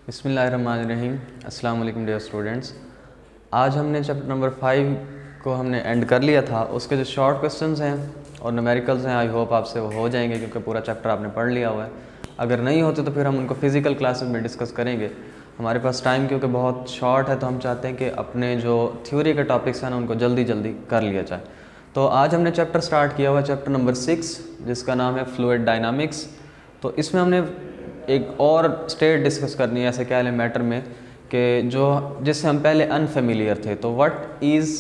बिस्मिल्लाहिर्रहमानिर्रहीम। अस्सलाम वालेकुम डियर स्टूडेंट्स। आज हमने चैप्टर नंबर 5 को हमने एंड कर लिया था। उसके जो शॉर्ट क्वेश्चंस हैं और न्यूमेरिकल्स हैं, आई होप आपसे वो हो जाएंगे क्योंकि पूरा चैप्टर आपने पढ़ लिया हुआ है। अगर नहीं होते तो फिर हम उनको फिज़िकल क्लासेस में डिस्कस करेंगे। हमारे पास टाइम क्योंकि बहुत शॉर्ट है तो हम चाहते हैं कि अपने जो थ्योरी के टॉपिक्स हैं ना उनको जल्दी जल्दी कर लिया जाए। तो आज हमने चैप्टर स्टार्ट किया हुआ चैप्टर नंबर 6 जिसका नाम है फ्लूइड डायनामिक्स। तो इसमें हमने एक और स्टेट डिस्कस करनी है, ऐसे कह लें मैटर में, कि जो जिससे हम पहले अनफेमिलियर थे। तो व्हाट इज़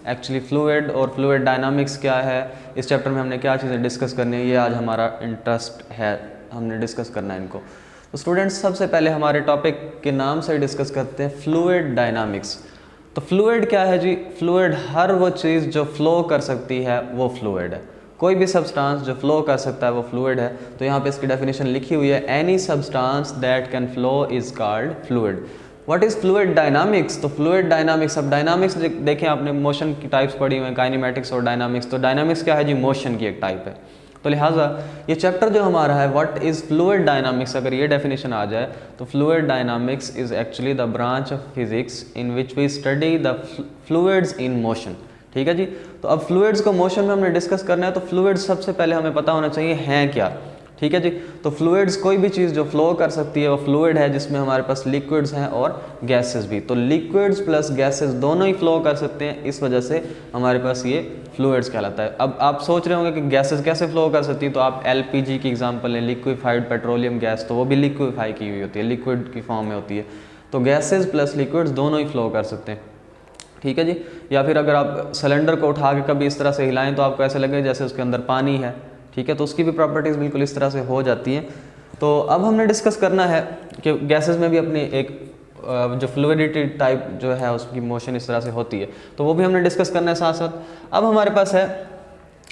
एक्चुअली फ्लूइड और फ्लूइड डायनामिक्स क्या है, इस चैप्टर में हमने क्या चीज़ें डिस्कस करनी है, ये आज हमारा इंटरेस्ट है, हमने डिस्कस करना है इनको। तो स्टूडेंट्स सबसे पहले हमारे टॉपिक के नाम से डिस्कस करते हैं फ्लूइड डायनामिक्स। तो फ्लूइड क्या है जी? फ्लूइड हर वो चीज़ जो फ्लो कर सकती है वो फ्लूइड है। कोई भी सब्सटेंस जो फ्लो कर सकता है वो फ्लूइड है। तो यहाँ पे इसकी डेफिनेशन लिखी हुई है, any substance that can flow is called fluid. What is fluid dynamics? तो फ्लूइड डायनामिक्स, अब डायनामिक्स देखें आपने, मोशन की टाइप्स पढ़ी हुई हैं, काइनेमेटिक्स और डायनामिक्स। तो डायनामिक्स क्या है जी? मोशन की एक टाइप है। तो लिहाजा ये चैप्टर जो हमारा है व्हाट इज़ फ्लूइड डायनामिक्स, अगर ये डेफिनेशन आ जाए तो fluid dynamics is actually the branch of physics in which we study the fluids in motion. ठीक है जी। तो अब फ्लूइड्स को मोशन में हमने डिस्कस करना है। तो फ्लूइड्स सबसे पहले हमें पता होना चाहिए हैं क्या। ठीक है जी। तो फ्लूइड्स कोई भी चीज़ जो फ्लो कर सकती है वो फ्लूइड है, जिसमें हमारे पास लिक्विड्स हैं और गैसेस भी। तो लिक्विड्स प्लस गैसेस दोनों ही फ्लो कर सकते हैं, इस वजह से हमारे पास ये फ्लूइड्स कहलाता है। अब आप सोच रहे होंगे कि गैसेस कैसे फ्लो कर सकती है, तो आप एलपीजी की एग्जांपल लें, लिक्विफाइड पेट्रोलियम गैस, तो वो भी लिक्विफाई की हुई होती है, लिक्विड की फॉर्म में होती है। तो गैसेस प्लस लिक्विड्स दोनों ही फ्लो कर सकते हैं। ठीक है जी। या फिर अगर आप सिलेंडर को उठा के कभी इस तरह से हिलाएं तो आपको ऐसे लगे जैसे उसके अंदर पानी है। ठीक है, तो उसकी भी प्रॉपर्टीज़ बिल्कुल इस तरह से हो जाती हैं। तो अब हमने डिस्कस करना है कि गैसेस में भी अपनी एक जो फ्लूइडिटी टाइप जो है उसकी मोशन इस तरह से होती है, तो वो भी हमने डिस्कस करना है साथ साथ। अब हमारे पास है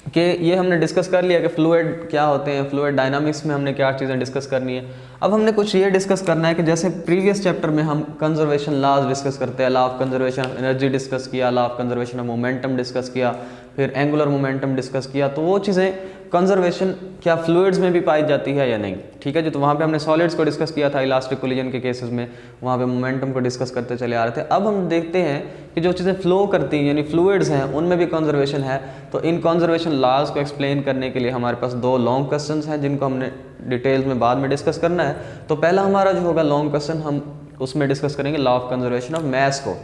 कि ये हमने डिस्कस कर लिया कि फ्लूइड क्या होते हैं, फ्लूइड डायनामिक्स में हमने क्या चीज़ें डिस्कस करनी है। अब हमने कुछ ये डिस्कस करना है कि जैसे प्रीवियस चैप्टर में हम कंजर्वेशन लॉज डिस्कस करते हैं, law of conservation of energy discuss किया, law of conservation of momentum discuss किया, फिर एंगुलर मोमेंटम डिस्कस किया। तो वो चीज़ें कंजर्वेशन क्या फ्लूइड्स में भी पाई जाती है या नहीं। ठीक है जी। तो वहाँ पे हमने सॉलिड्स को डिस्कस किया था इलास्टिक कोलिजन के केसेस में, वहाँ पे मोमेंटम को डिस्कस करते चले आ रहे थे। अब हम देखते हैं कि जो चीज़ें फ्लो करती हैं यानी फ्लूइड्स हैं उनमें भी कंजर्वेशन है। तो इन कंजर्वेशन लॉज को एक्सप्लेन करने के लिए हमारे पास दो लॉन्ग क्वेश्चन हैं जिनको हमने डिटेल्स में बाद में डिस्कस करना है। तो पहला हमारा जो होगा लॉन्ग क्वेश्चन, हम उसमें डिस्कस करेंगे लॉ ऑफ कंजर्वेशन ऑफ मास को,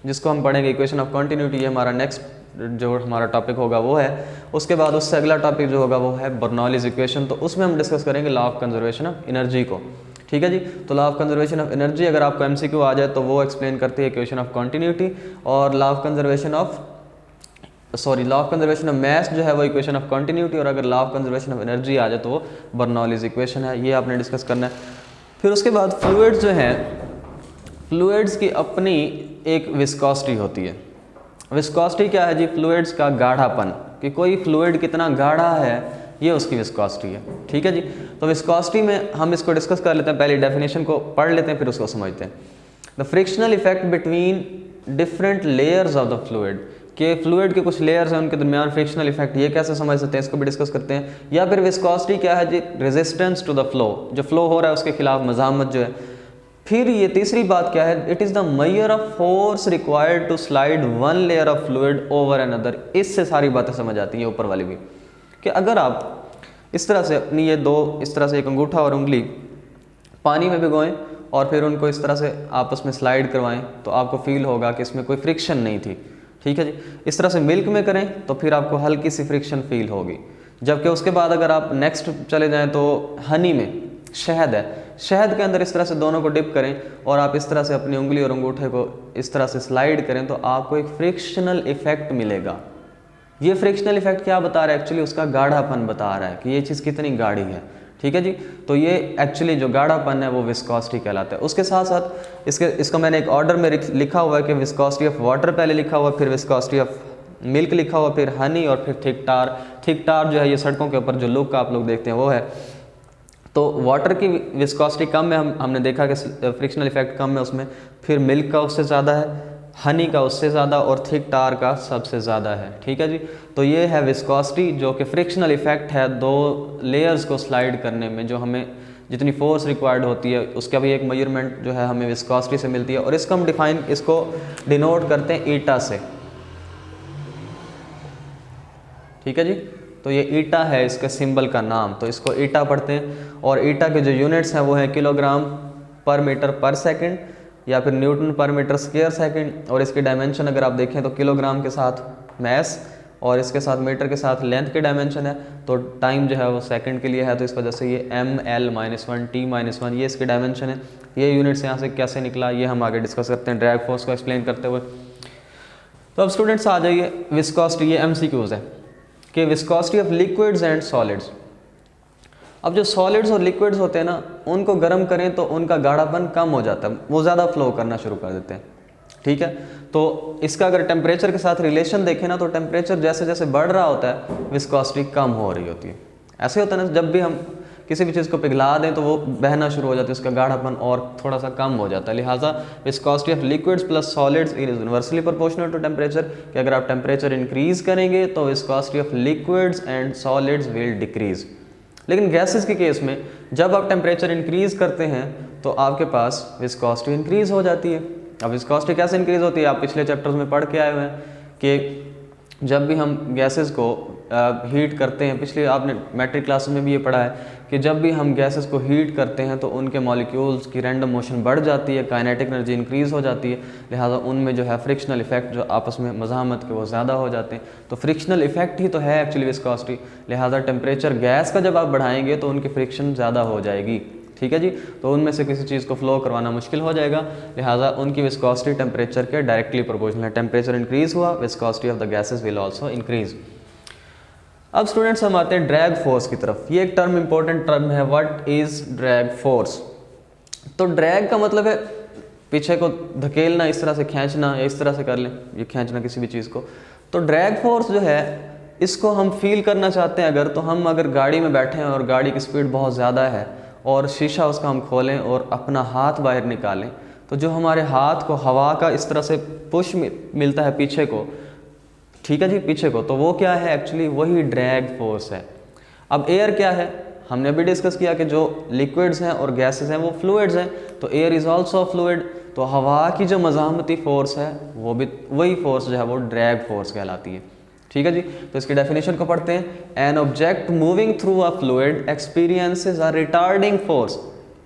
जिसको हम पढ़ेंगे इक्वेशन ऑफ कंटिन्यूटी। ये हमारा नेक्स्ट जो हमारा टॉपिक होगा वो है। उसके बाद उससे अगला टॉपिक जो होगा वो है बर्नौलीज इक्वेशन। तो उसमें हम डिस्कस करेंगे law of conservation of energy को। ठीक है जी। तो law of conservation of energy अगर आपको एमसीक्यू आ जाए तो वो एक्सप्लेन करती है इक्वेशन ऑफ कंटिन्यूटी, और law of conservation of mass जो है वो इक्वेशन ऑफ कंटिन्यूटी, और अगर law of conservation of energy आ जाए तो वो बर्नौलीज इक्वेशन है। ये आपने डिस्कस करना है। फिर उसके बाद फ्लूइड्स जो हैं, फ्लूइड्स की अपनी एक विस्कोसिटी होती है। विस्कोसिटी क्या है जी? फ्लूइड्स का गाढ़ापन, कि कोई फ्लूइड कितना गाढ़ा है ये उसकी विस्कोसिटी है। ठीक है जी। तो विस्कोसिटी में हम इसको डिस्कस कर लेते हैं, पहले डेफिनेशन को पढ़ लेते हैं फिर उसको समझते हैं। The frictional effect between different layers of the fluid, कि फ्लूइड के कुछ लेयर्स हैं उनके दरमियान फ्रिक्शनल इफेक्ट, ये कैसे समझ सकते हैं, इसको भी डिस्कस करते हैं। या फिर विस्कोसिटी क्या है जी? रेजिस्टेंस टू द फ्लो, जो फ्लो हो रहा है उसके खिलाफ मज़ामत जो है। फिर ये तीसरी बात क्या है? It is the measure of force required to slide one layer of fluid over another. इससे सारी बातें समझ आती हैं ऊपर वाली भी, कि अगर आप इस तरह से अपनी ये दो इस तरह से एक अंगूठा और उंगली पानी में भिगोएं और फिर उनको इस तरह से आपस में स्लाइड करवाएं तो आपको फील होगा कि इसमें कोई फ्रिक्शन नहीं थी। ठीक है जी। इस तरह से मिल्क में करें तो फिर आपको हल्की सी फ्रिक्शन फील होगी। जबकि उसके बाद अगर आप नेक्स्ट चले जाएं तो हनी में, शहद है, शहद के अंदर इस तरह से दोनों को डिप करें और आप इस तरह से अपनी उंगली और अंगूठे को इस तरह से स्लाइड करें तो आपको एक फ्रिक्शनल इफेक्ट मिलेगा। ये फ्रिक्शनल इफेक्ट क्या बता रहा है? एक्चुअली उसका गाढ़ापन बता रहा है कि ये चीज़ कितनी गाढ़ी है। ठीक है जी। तो ये एक्चुअली जो गाढ़ापन है वो विस्कोसिटी कहलाता है। उसके साथ साथ इसको मैंने एक ऑर्डर में लिखा हुआ है कि विस्कोसिटी ऑफ वाटर पहले लिखा हुआ, फिर विस्कोसिटी ऑफ मिल्क लिखा हुआ, फिर हनी, और फिर थिक टार। थिक टार जो है ये सड़कों के ऊपर जो लुक आप लोग देखते हैं वो है। तो वाटर की विस्कोसिटी कम है, हमने देखा कि फ्रिक्शनल इफेक्ट कम है उसमें। फिर मिल्क का उससे ज़्यादा है, हनी का उससे ज़्यादा, और थिक टार का सबसे ज़्यादा है। ठीक है जी। तो ये है विस्कोसिटी जो कि फ्रिक्शनल इफेक्ट है दो लेयर्स को स्लाइड करने में, जो हमें जितनी फोर्स रिक्वायर्ड होती है उसका भी एक मेजरमेंट जो है हमें विस्कोसिटी से मिलती है, और इसको हम इसको डिनोट करते हैं ईटा से। ठीक है जी, तो ये ईटा है इसका सिंबल का नाम, तो इसको ईटा पढ़ते हैं। और ईटा के जो यूनिट्स हैं वो है किलोग्राम पर मीटर पर सेकंड या फिर न्यूटन पर मीटर स्क्वायर सेकंड। और इसके डायमेंशन अगर आप देखें तो किलोग्राम के साथ मैस और इसके साथ मीटर के साथ लेंथ के डायमेंशन है, तो टाइम जो है वो सेकंड के लिए है, तो इस वजह से ये ml-1 t-1 ये इसके डायमेंशन है। ये यूनिट्स यहाँ से कैसे निकला ये हम आगे डिस्कस करते हैं ड्रैग फोर्स को एक्सप्लेन करते हुए। तो अब स्टूडेंट्स आ जाइए विस्कोसिटी, ये MCQs है कि viscosity of liquids and solids. अब जो सॉलिड्स और लिक्विड्स होते हैं ना, उनको गर्म करें तो उनका गाढ़ापन कम हो जाता है, वो ज़्यादा फ्लो करना शुरू कर देते हैं। ठीक है, तो इसका अगर टेम्परेचर के साथ रिलेशन देखें ना, तो टेम्परेचर जैसे जैसे बढ़ रहा होता है विस्कोसिटी कम हो रही होती है। ऐसे होता है ना, जब भी हम किसी भी चीज़ को पिघला दें तो वो बहना शुरू हो जाती है, उसका गाढ़ापन और थोड़ा सा कम हो जाता है। लिहाजा viscosity of liquids plus solids is inversely proportional to temperature, कि अगर आप टेम्परेचर इंक्रीज करेंगे तो viscosity of liquids and solids will decrease. लेकिन गैसेस के केस में जब आप टेम्परेचर इंक्रीज करते हैं तो आपके पास विस्कोसिटी इंक्रीज हो जाती है। अब विस्कोसिटी कैसे इंक्रीज होती है, आप पिछले चैप्टर्स में पढ़ के आए हुए हैं कि जब भी हम गैसेस को हीट करते हैं, पिछले आपने मैट्रिक क्लास में भी ये पढ़ा है कि जब भी हम गैसेस को हीट करते हैं तो उनके मॉलिक्यूल्स की रैंडम मोशन बढ़ जाती है, काइनेटिक एनर्जी इंक्रीज हो जाती है, लिहाजा उनमें जो है फ्रिक्शनल इफेक्ट जो आपस में मज़ाहमत के वो ज़्यादा हो जाते हैं। तो फ्रिक्शनल इफेक्ट ही तो है एक्चुअली विस्कोसिटी, लिहाजा टेम्परेचर गैस का जब आप बढ़ाएंगे तो उनकी फ्रिक्शन ज़्यादा हो जाएगी। ठीक है जी, तो उनमें से किसी चीज़ को फ्लो करवाना मुश्किल हो जाएगा, लिहाजा उनकी विस्कोसिटी टेम्परेचर के डायरेक्टली प्रोपोर्शनल है। टेम्परेचर इंक्रीज हुआ, viscosity of the gases will also increase. अब स्टूडेंट्स हम आते हैं ड्रैग फोर्स की तरफ। ये एक टर्म इंपॉर्टेंट टर्म है, व्हाट इज ड्रैग फोर्स। तो ड्रैग का मतलब है पीछे को धकेलना, इस तरह से खींचना, या इस तरह से कर लें ये खींचना किसी भी चीज़ को। तो ड्रैग फोर्स जो है इसको हम फील करना चाहते हैं अगर, तो हम अगर गाड़ी में बैठे हैं और गाड़ी की स्पीड बहुत ज़्यादा है और शीशा उसका हम खोलें और अपना हाथ बाहर निकालें, तो जो हमारे हाथ को हवा का इस तरह से पुश मिलता है पीछे को, ठीक है जी, पीछे को, तो वो क्या है एक्चुअली वही ड्रैग फोर्स है। अब एयर क्या है, हमने भी डिस्कस किया कि जो लिक्विड्स हैं और गैसेस हैं वो फ्लूइड्स हैं, तो एयर इज़ आल्सो फ्लूइड, तो हवा की जो मज़ाहमती फ़ोर्स है वो भी वही फोर्स जो है वो ड्रैग फोर्स कहलाती है। ठीक है जी, तो इसकी डेफिनेशन को पढ़ते हैं। An object moving through a fluid experiences a retarding force.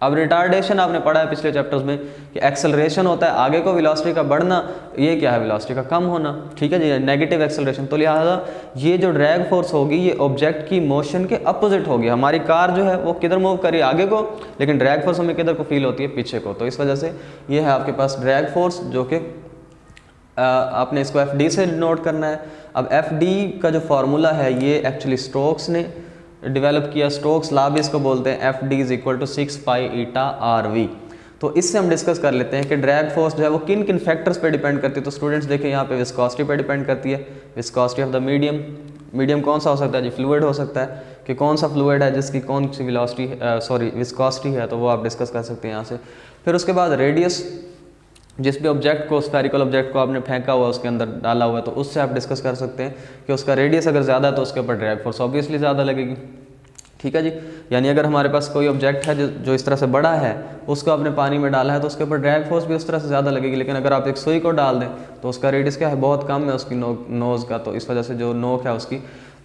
अब रिटार्डेशन आपने पढ़ा है पिछले चैप्टर्स में कि एक्सेलरेशन होता है आगे को वेलोसिटी का बढ़ना, ये क्या है वेलोसिटी का कम होना। ठीक है जी, नेगेटिव एक्सेलरेशन। तो लिहाजा ये जो ड्रैग फोर्स होगी ये ऑब्जेक्ट की मोशन के अपोजिट होगी। हमारी कार जो है वो किधर मूव करी आगे को, लेकिन ड्रैग फोर्स हमें किधर को फील होती है पीछे को। तो इस वजह से ये है आपके पास ड्रैग फोर्स, जो कि आपने इसको FD से नोट करना है। अब FD का जो फार्मूला है ये एक्चुअली स्टोक्स ने डेवलप किया, स्टोक्स लॉ भी इसको बोलते हैं। FD = 6 पाई ईटा RV। तो इससे हम डिस्कस कर लेते हैं कि ड्रैग फोर्स जो है वो किन किन फैक्टर्स पे डिपेंड करती है। तो स्टूडेंट्स देखें यहाँ पे विस्कोसिटी पे डिपेंड करती है, viscosity of the medium. Medium कौन सा हो सकता है जी, फ्लूइड हो सकता है, कि कौन सा फ्लूइड है जिसकी कौन सी विस्कोसिटी है, तो वो आप डिस्कस कर सकते हैं यहाँ से। फिर उसके बाद रेडियस, जिस भी ऑब्जेक्ट को, स्फेरिकल ऑब्जेक्ट को आपने फेंका हुआ उसके अंदर डाला हुआ है, तो उससे आप डिस्कस कर सकते हैं कि उसका रेडियस अगर ज़्यादा है तो उसके ऊपर ड्रैग फोर्स ऑब्वियसली ज़्यादा लगेगी। ठीक है जी, यानी अगर हमारे पास कोई ऑब्जेक्ट है जो इस तरह से बड़ा है, उसको आपने पानी में डाला है तो उसके ऊपर ड्रैग फोर्स भी उस तरह से ज़्यादा लगेगी। लेकिन अगर आप एक सुई को डाल दें तो उसका रेडियस क्या है, बहुत कम है उसकी नोज़ का, तो इस वजह से जो नोक है उसकी,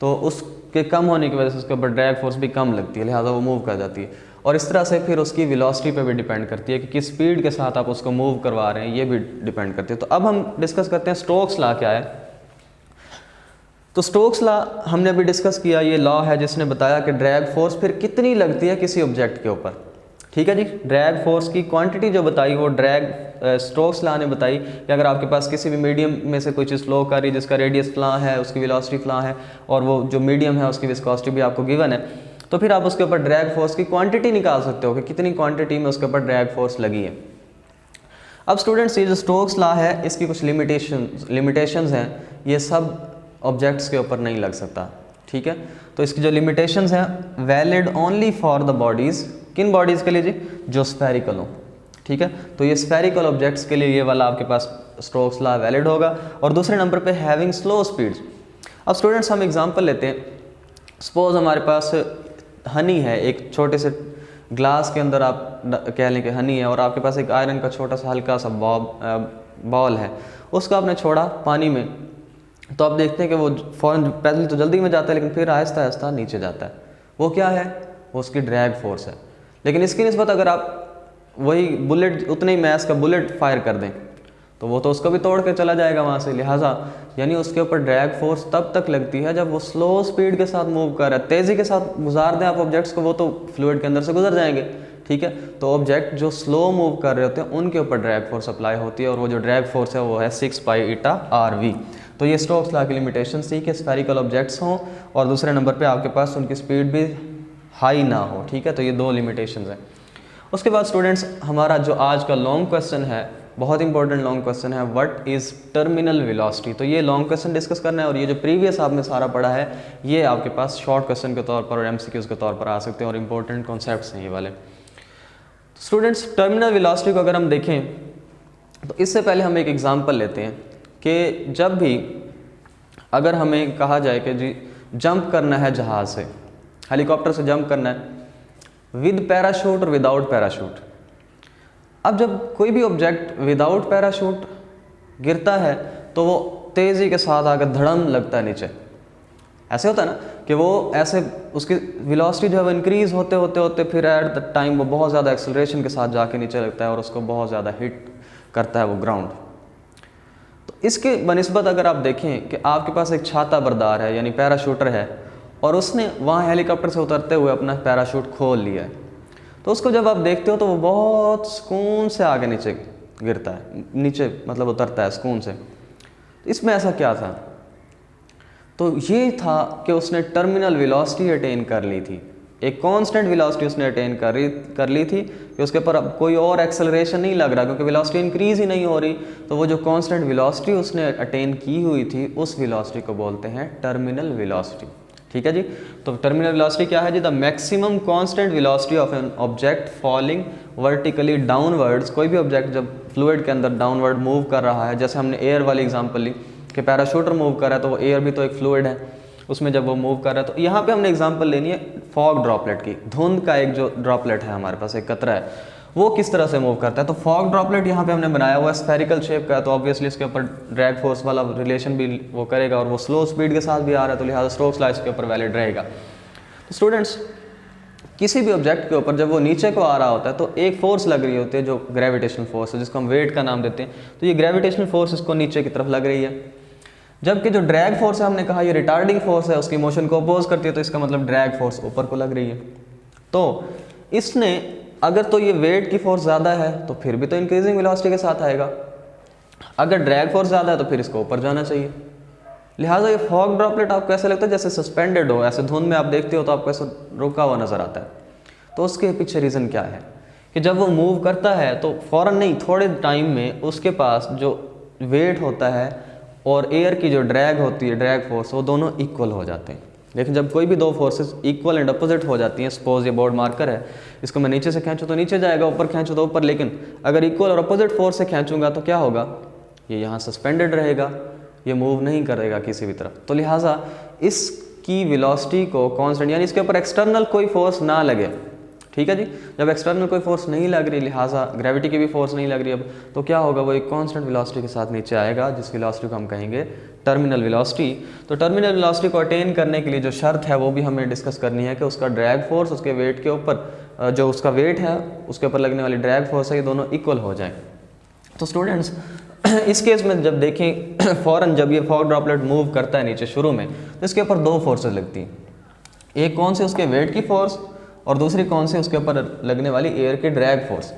तो उसके कम होने की वजह से उसके ऊपर ड्रैग फोर्स भी कम लगती है, लिहाजा वो मूव कर जाती है। और इस तरह से फिर उसकी वेलोसिटी पे भी डिपेंड करती है कि किस स्पीड के साथ आप उसको मूव करवा रहे हैं, ये भी डिपेंड करती है। तो अब हम डिस्कस करते हैं स्टोक्स लॉ क्या है। तो स्टोक्स लॉ हमने अभी डिस्कस किया, ये लॉ है जिसने बताया कि ड्रैग फोर्स फिर कितनी लगती है किसी ऑब्जेक्ट के ऊपर। ठीक है जी, ड्रैग फोर्स की क्वांटिटी जो बताई वो स्टोक्स लॉ ने बताई कि अगर आपके पास किसी भी मीडियम में से कोई चीज़ फ्लो कर रही है जिसका रेडियस फ्ला है, उसकी वेलोसिटी फ्ला है, और वो जो मीडियम है उसकी विस्कोसिटी भी आपको गिवन है, तो फिर आप उसके ऊपर ड्रैग फोर्स की क्वांटिटी निकाल सकते हो कि कितनी क्वांटिटी में उसके ऊपर ड्रैग फोर्स लगी है। अब स्टूडेंट्स ये जो स्टोक्स लॉ है इसकी कुछ लिमिटेशंस हैं, ये सब ऑब्जेक्ट्स के ऊपर नहीं लग सकता। ठीक है, तो इसकी जो लिमिटेशंस हैं valid only for the bodies. किन बॉडीज़ के लिए जी, जो स्फेरिकल हो। ठीक है, तो ये स्फेरिकल ऑब्जेक्ट्स के लिए ये वाला आपके पास स्टोक्स लॉ वैलिड होगा। और दूसरे नंबर पे हैविंग स्लो स्पीड्स। अब स्टूडेंट्स हम एग्जांपल लेते हैं, सपोज हमारे पास हनी है, एक छोटे से ग्लास के अंदर आप कह लें कि हनी है और आपके पास एक आयरन का छोटा सा हल्का सा बॉल है, उसको आपने छोड़ा पानी में, तो आप देखते हैं कि वो फ़ौरन पहले तो जल्दी में जाता है लेकिन फिर आहिस्ता आहिस्ता नीचे जाता है। वो क्या है? वो उसकी ड्रैग फोर्स है। लेकिन इसकी निस्बत अगर आप वही बुलेट, उतने ही मैस का बुलेट फायर कर दें तो वो तो उसको भी तोड़ कर चला जाएगा वहाँ से। लिहाजा यानी उसके ऊपर ड्रैग फोर्स तब तक लगती है जब वो स्लो स्पीड के साथ मूव कर रहा है। तेज़ी के साथ गुजार दें आप ऑब्जेक्ट्स को, वो तो फ्लूइड के अंदर से गुजर जाएंगे, ठीक है। तो ऑब्जेक्ट जो स्लो मूव कर रहे होते हैं उनके ऊपर ड्रैग फोर्स अप्लाई होती है और वो जो ड्रैग फोर्स है वो है 6 पाई ईटा RV। तो ये स्टोक्स लॉ की लिमिटेशन थी कि स्फेरिकल ऑब्जेक्ट्स हों और दूसरे नंबर पे आपके पास उनकी स्पीड भी हाई ना हो, ठीक है। तो ये दो लिमिटेशंस हैं। उसके बाद स्टूडेंट्स हमारा जो आज का लॉन्ग क्वेश्चन है, बहुत इंपॉर्टेंट लॉन्ग क्वेश्चन है, व्हाट इज़ टर्मिनल वेलोसिटी। तो ये लॉन्ग क्वेश्चन डिस्कस करना है और ये जो प्रीवियस आपने सारा पढ़ा है ये आपके पास शॉर्ट क्वेश्चन के तौर पर और MCQs के तौर पर आ सकते हैं और इंपॉर्टेंट कॉन्सेप्ट्स हैं ये वाले। स्टूडेंट्स टर्मिनल वेलोसिटी को अगर हम देखें तो इससे पहले हम एक एग्जांपल लेते हैं कि जब भी अगर हमें कहा जाए कि जी जंप करना है जहाज़ से, हेलीकॉप्टर से जंप करना है विद पैराशूट और विदाउट पैराशूट। अब जब कोई भी ऑब्जेक्ट विदाउट पैराशूट गिरता है तो वो तेज़ी के साथ आकर धड़म लगता है नीचे। ऐसे होता है ना कि वो ऐसे उसकी वेलोसिटी जो है वो इंक्रीज़ होते होते होते फिर एट द टाइम वो बहुत ज़्यादा एक्सेलरेशन के साथ जाके नीचे लगता है और उसको बहुत ज़्यादा हिट करता है वो ग्राउंड। तो इसके बनिस्बत अगर आप देखें कि आपके पास एक छाता बरदार है यानी पैराशूटर है और उसने वहाँ हेलीकॉप्टर से उतरते हुए अपना पैराशूट खोल लिया है, तो उसको जब आप देखते हो तो वो बहुत सुकून से आगे नीचे गिरता है, नीचे मतलब उतरता है सुकून से। इसमें ऐसा क्या था? तो ये था कि उसने टर्मिनल वेलोसिटी अटेन कर ली थी, एक कांस्टेंट वेलोसिटी उसने अटेन कर ली थी कि उसके ऊपर अब कोई और एक्सेलरेशन नहीं लग रहा क्योंकि वेलोसिटी इंक्रीज़ ही नहीं हो रही। तो वो जो कांस्टेंट वेलोसिटी उसने अटेन की हुई थी उस वेलोसिटी को बोलते हैं टर्मिनल वेलोसिटी, ठीक है जी। तो टर्मिनल वेलोसिटी क्या है जी? The maximum constant velocity of an object falling vertically downwards. कोई भी ऑब्जेक्ट जब फ्लूइड के अंदर डाउनवर्ड मूव कर रहा है, जैसे हमने एयर वाली एग्जांपल ली कि पैराशूटर मूव कर रहा है तो वो एयर भी तो एक फ्लूइड है, उसमें जब वो मूव कर रहा है तो यहाँ पे हमने एग्जांपल लेनी है फॉग ड्रॉपलेट की। धुंध का एक जो ड्रॉपलेट है हमारे पास, एक कतरा है, वो किस तरह से मूव करता है। तो फॉग ड्रॉपलेट यहाँ पे हमने बनाया हुआ है स्फेरिकल शेप का, तो ऑब्वियसली इसके ऊपर ड्रैग फोर्स वाला रिलेशन भी वो करेगा और वो स्लो स्पीड के साथ भी आ रहा है तो लिहाजा स्टोक्स लॉ इसके ऊपर वैलिड रहेगा। तो स्टूडेंट्स किसी भी ऑब्जेक्ट के ऊपर जब वो नीचे को आ रहा होता है तो एक फोर्स लग रही होती है जो ग्रेविटेशनल फोर्स है, जिसको हम वेट का नाम देते हैं। तो ये ग्रेविटेशनल फोर्स इसको नीचे की तरफ लग रही है, जबकि जो ड्रैग फोर्स है हमने कहा ये रिटार्डिंग फोर्स है, उसकी मोशन को अपोज करती है, तो इसका मतलब ड्रैग फोर्स ऊपर को लग रही है। तो इसने अगर तो ये वेट की फोर्स ज़्यादा है तो फिर भी तो इंक्रीजिंग वेलोसिटी के साथ आएगा, अगर ड्रैग फोर्स ज़्यादा है तो फिर इसको ऊपर जाना चाहिए। लिहाजा ये फॉग ड्रॉपलेट आपको ऐसा लगता है जैसे सस्पेंडेड हो, ऐसे धुंध में आप देखते हो तो आपको ऐसा रुका हुआ नज़र आता है। तो उसके पीछे रीज़न क्या है कि जब वो मूव करता है तो फ़ौरन नहीं, थोड़े टाइम में उसके पास जो वेट होता है और एयर की जो ड्रैग होती है, ड्रैग फोर्स, वो दोनों इक्वल हो जाते हैं। लेकिन जब कोई भी दो फोर्सेस इक्वल एंड अपोजिट हो जाती हैं, सपोज ये बोर्ड मार्कर है, इसको मैं नीचे से खींचूँ तो नीचे जाएगा, ऊपर खींचूँ तो ऊपर, लेकिन अगर इक्वल और अपोजिट फोर्स से खींचूंगा तो क्या होगा? ये यहाँ सस्पेंडेड रहेगा, ये मूव नहीं करेगा किसी भी तरफ। तो लिहाजा इसकी वेलोसिटी को कांस्टेंट, यानी इसके ऊपर एक्सटर्नल कोई फोर्स ना लगे, ठीक है जी। जब एक्सटर्नल कोई फोर्स नहीं लग रही, लिहाजा ग्रेविटी की भी फोर्स नहीं लग रही अब, तो क्या होगा? वो एक कांस्टेंट वेलोसिटी के साथ नीचे आएगा, जिस वेलोसिटी को हम कहेंगे टर्मिनल वेलोसिटी। तो टर्मिनल वेलोसिटी को अटेन करने के लिए जो शर्त है वो भी हमें डिस्कस करनी है कि उसका ड्रैग फोर्स उसके वेट के ऊपर, जो उसका वेट है उसके ऊपर लगने वाली ड्रैग फोर्स है, ये दोनों इक्वल हो जाए। तो स्टूडेंट्स इस केस में जब देखें फ़ौरन जब ये फॉग ड्रॉपलेट मूव करता है नीचे शुरू में, तो इसके ऊपर दो फोर्सेस लगती हैं, एक कौन से? उसके वेट की फोर्स, और दूसरी कौन सी? उसके ऊपर लगने वाली एयर की ड्रैग फोर्स।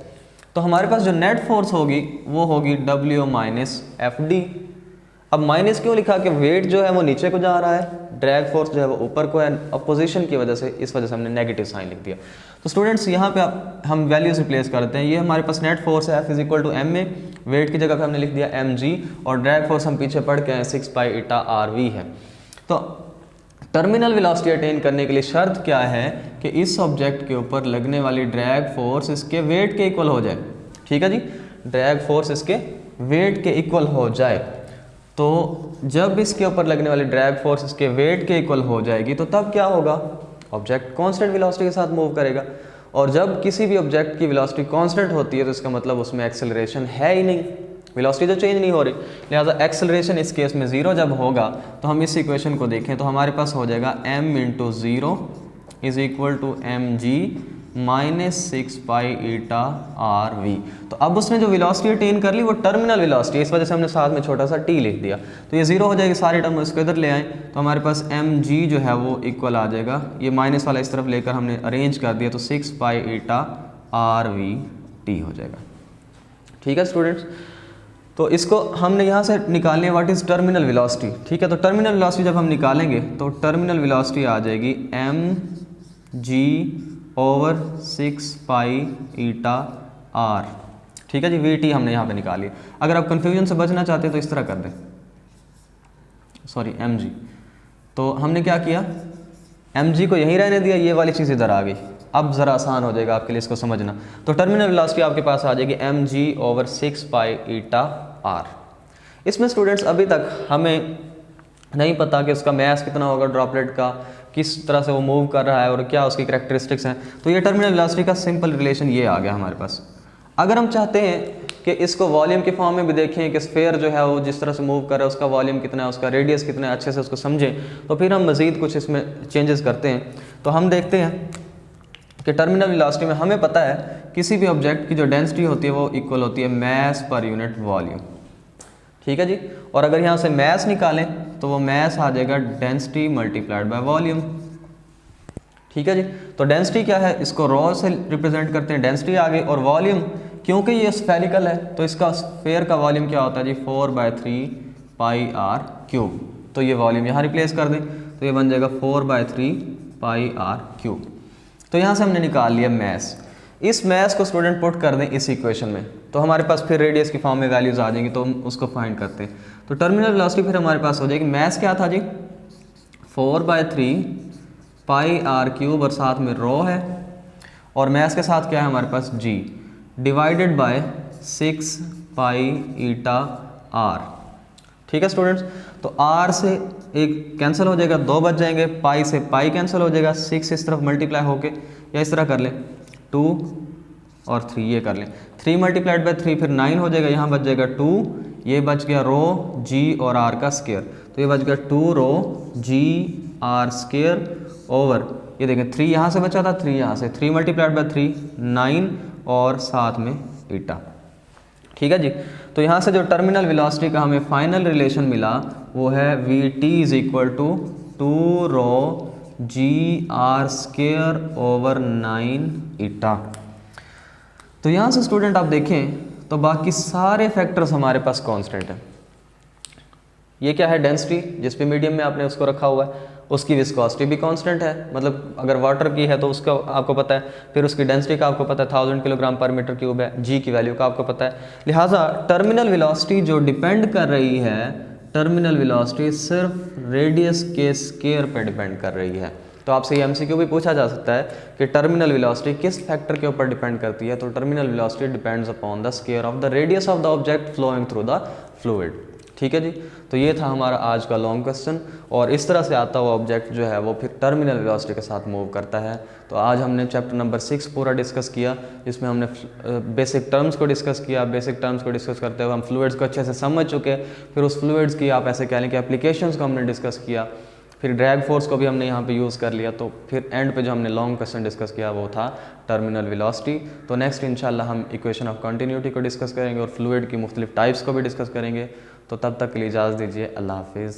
तो हमारे पास जो नेट फोर्स होगी वो होगी W माइनस FD। अब माइनस क्यों लिखा? कि वेट जो है वो नीचे को जा रहा है, ड्रैग फोर्स जो है वो ऊपर को है, अपोजिशन की वजह से, इस वजह से हमने नेगेटिव साइन लिख दिया। तो स्टूडेंट्स यहाँ पे हम वैल्यूज रिप्लेस करते हैं। ये हमारे पास नेट फोर्स है F is equal to M में, वेट की जगह पे हमने लिख दिया mg, और ड्रैग फोर्स हम पीछे पढ़ के हैं 6 पाई ईटा RV है। तो टर्मिनल वेलोसिटी अटेन करने के लिए शर्त क्या है कि इस ऑब्जेक्ट के ऊपर लगने वाली ड्रैग फोर्स इसके वेट के इक्वल हो जाए, ठीक है जी। ड्रैग फोर्स इसके वेट के इक्वल हो जाए। तो जब इसके ऊपर लगने वाली ड्रैग फोर्स इसके वेट के इक्वल हो जाएगी तो तब क्या होगा? ऑब्जेक्ट कांस्टेंट वेलोसिटी के साथ मूव करेगा। और जब किसी भी ऑब्जेक्ट की वेलोसिटी कांस्टेंट होती है तो इसका मतलब उसमें एक्सेलरेशन है ही नहीं, वेलोसिटी तो चेंज नहीं हो रही, लिहाजा एक्सेलरेशन इस केस में ज़ीरो जब होगा तो हम इस इक्वेशन को देखें तो हमारे पास हो जाएगा m into zero is equal to M G -6 pi eta R V. तो अब उसने जो वेलोसिटी अटेन कर ली वो टर्मिनल वेलोसिटी, इस वजह से हमने साथ में छोटा सा टी लिख दिया, तो ये ज़ीरो हो जाएगी, सारे टर्म इसको इधर ले आए तो हमारे पास एम जी जो है वो इक्वल आ जाएगा, ये माइनस वाला इस तरफ लेकर हमने अरेंज कर दिया तो 6 pi eta R we T हो जाएगा। ठीक है स्टूडेंट्स, तो इसको हमने यहाँ से निकालनी है व्हाट इज़ टर्मिनल वेलोसिटी। ठीक है, तो टर्मिनल वेलोसिटी जब हम निकालेंगे तो टर्मिनल वेलोसिटी आ जाएगी M G over 6 pi eta are. ठीक है जी, वी टी हमने यहाँ पे निकाली। अगर आप कन्फ्यूजन से बचना चाहते हैं तो इस तरह कर दें, सॉरी एम जी, तो हमने क्या किया, एम जी को यहीं रहने दिया, ये वाली चीज़ इधर आ गई। अब ज़रा आसान हो जाएगा आपके लिए इसको समझना। तो टर्मिनल वेलोसिटी आपके पास आ जाएगी M G over 6 pi eta R. इसमें स्टूडेंट्स अभी तक हमें नहीं पता कि उसका मैस कितना होगा, ड्रॉपलेट का किस तरह से वो मूव कर रहा है और क्या उसकी करैक्टरिस्टिक्स हैं। तो ये टर्मिनल वेलोसिटी का सिंपल रिलेशन ये आ गया हमारे पास। अगर हम चाहते हैं कि इसको वॉल्यूम के फॉर्म में भी देखें कि स्फीयर जो है वो जिस तरह से मूव कर रहा है उसका वॉल्यूम कितना है, उसका रेडियस कितना है, अच्छे से उसको समझें, तो फिर हम मज़ीद कुछ इसमें चेंजेस करते हैं। तो हम देखते हैं कि टर्मिनल वेलोसिटी में हमें पता है किसी भी ऑब्जेक्ट की जो डेंसिटी होती है वो इक्वल होती है मैस पर यूनिट वॉल्यूम। ठीक है जी, और अगर यहाँ से मैस निकालें तो वो मैस आ जाएगा डेंसिटी मल्टीप्लाइड बाय वॉल्यूम। ठीक है जी, तो डेंसिटी क्या है, इसको रॉ से रिप्रेजेंट करते हैं, डेंसिटी आ गई, और वॉल्यूम क्योंकि ये स्फेरिकल है तो इसका स्फीयर का वॉल्यूम क्या होता है जी 4/3 पाई आर क्यूब। तो ये वॉल्यूम यहाँ रिप्लेस कर दें तो ये बन जाएगा 4/3 पाई आर क्यूब। तो यहाँ से हमने निकाल लिया मैस। इस मैस को स्टूडेंट पुट कर दें इस इक्वेशन में तो हमारे पास फिर रेडियस की फॉर्म में वैल्यूज आ जाएंगी, तो हम उसको फाइंड करते हैं। तो टर्मिनल वेलोसिटी फिर हमारे पास हो जाएगी, मैस क्या था जी 4/3 पाई आर क्यूब और साथ में रो है, और मैस के साथ क्या है हमारे पास g divided by 6 pi eta are. ठीक है स्टूडेंट्स, तो आर से एक कैंसिल हो जाएगा, 2 बच जाएंगे, पाई से पाई कैंसिल हो जाएगा, 6 इस तरफ मल्टीप्लाई होके, या इस तरह कर लें 2 और 3 ये कर लें, 3 मल्टीप्लाइड बाय 3 फिर 9 हो जाएगा, यहाँ बच जाएगा 2, ये बच गया रो जी और आर का स्क्वायर, तो ये बच गया 2 rho G R square over, ये देखें 3 यहाँ से बचा था, 3 यहाँ से, 3 मल्टीप्लाइड बाय 3 9 और साथ में ईटा। ठीक है जी, तो यहाँ से जो टर्मिनल वेलोसिटी का हमें फाइनल रिलेशन मिला वो है V T is equal to 2 rho G R square over 9 eta. तो यहाँ से स्टूडेंट आप देखें तो बाकी सारे फैक्टर्स हमारे पास कांस्टेंट हैं। ये क्या है, डेंसिटी जिस पे मीडियम में आपने उसको रखा हुआ है, उसकी विस्कोसिटी भी कांस्टेंट है, मतलब अगर वाटर की है तो उसका आपको पता है, फिर उसकी डेंसिटी का आपको पता है 1000 किलोग्राम पर मीटर क्यूब है, जी की वैल्यू का आपको पता है। लिहाजा टर्मिनल वेलोसिटी जो डिपेंड कर रही है, टर्मिनल वेलोसिटी सिर्फ रेडियस के स्क्वायर पे डिपेंड कर रही है। तो आपसे ये एमसीक्यू भी पूछा जा सकता है कि टर्मिनल वेलोसिटी किस फैक्टर के ऊपर डिपेंड करती है, तो terminal velocity depends upon the square of the radius of the object flowing through the fluid. ठीक है जी, तो ये था हमारा आज का लॉन्ग क्वेश्चन, और इस तरह से आता हुआ ऑब्जेक्ट जो है वो फिर टर्मिनल वेलोसिटी के साथ मूव करता है। तो आज हमने चैप्टर नंबर 6 पूरा डिस्कस किया, जिसमें हमने बेसिक टर्म्स को डिस्कस किया। बेसिक टर्म्स को डिस्कस करते हुए हम फ्लूइड्स को अच्छे से समझ चुके, फिर उस फ्लूइड्स की आप ऐसे कह लें कि एप्लीकेशंस को हमने डिस्कस किया, फिर ड्रैग फोर्स को भी हमने यहाँ पे यूज़ कर लिया। तो फिर एंड पे जो हमने लॉन्ग क्वेश्चन डिस्कस किया वो था टर्मिनल वेलोसिटी। तो नेक्स्ट इंशाल्लाह हम इक्वेशन ऑफ कंटिन्यूटी को डिस्कस करेंगे और फ्लूइड की मुख्तलिफ टाइप्स को भी डिस्कस करेंगे। तो तब तक के लिए इजाज़त दीजिए, अल्लाह हाफिज़।